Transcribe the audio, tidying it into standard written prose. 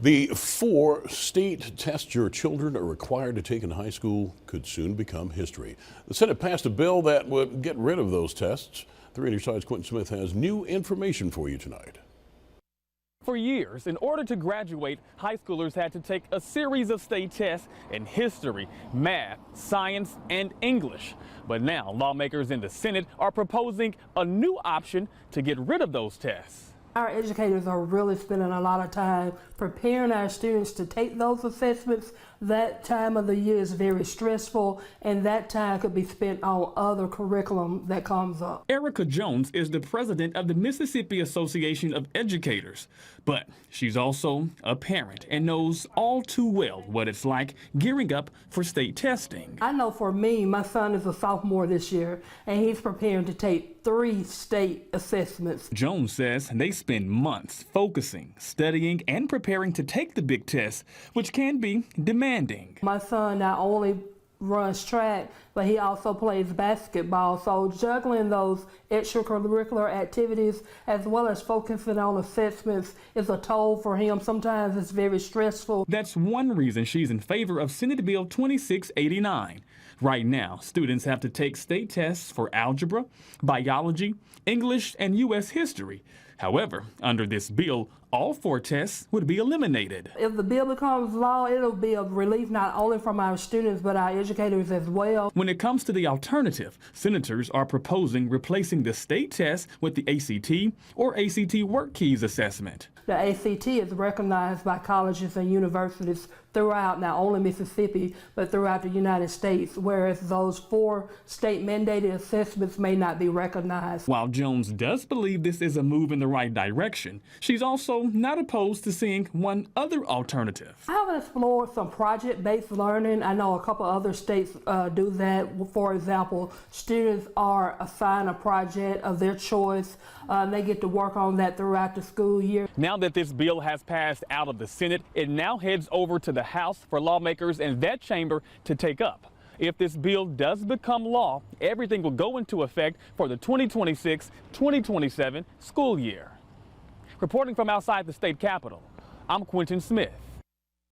The 4 state tests your children are required to take in high school could soon become history. The Senate passed a bill that would get rid of those tests. 3 News Side's Quentin Smith has new information for you tonight. For years, in order to graduate, high schoolers had to take a series of state tests in history, math, science, and English. But now, lawmakers in the Senate are proposing a new option to get rid of those tests. Our educators are really spending a lot of time preparing our students to take those assessments. That time of the year is very stressful, and that time could be spent on other curriculum that comes up. Erica Jones is the president of the Mississippi Association of Educators, but she's also a parent and knows all too well what it's like gearing up for state testing. I know for me, my son is a sophomore this year, and he's preparing to take 3 state assessments. Jones says they spend months focusing, studying, and preparing to take the big test, which can be demanding. My son not only runs track, but he also plays basketball. So juggling those extracurricular activities as well as focusing on assessments is a toll for him. Sometimes it's very stressful. That's one reason she's in favor of Senate Bill 2689. Right now, students have to take state tests for algebra, biology, English, and U.S. history. However, under this bill, all 4 tests would be eliminated. If the bill becomes law, it'll be a relief not only from our students, but our educators as well. When it comes to the alternative, senators are proposing replacing the state test with the ACT or ACT Work Keys assessment. The ACT is recognized by colleges and universities throughout not only Mississippi, but throughout the United States, whereas those 4 state-mandated assessments may not be recognized. While Jones does believe this is a move in the right direction, she's also not opposed to seeing one other alternative. I have explored some project-based learning. I know a couple other states do that. For example, students are assigned a project of their choice. They get to work on that throughout the school year. Now that this bill has passed out of the Senate, it now heads over to the House for lawmakers in that chamber to take up. If this bill does become law, everything will go into effect for the 2026-2027 school year. Reporting from outside the state capitol, I'm Quentin Smith.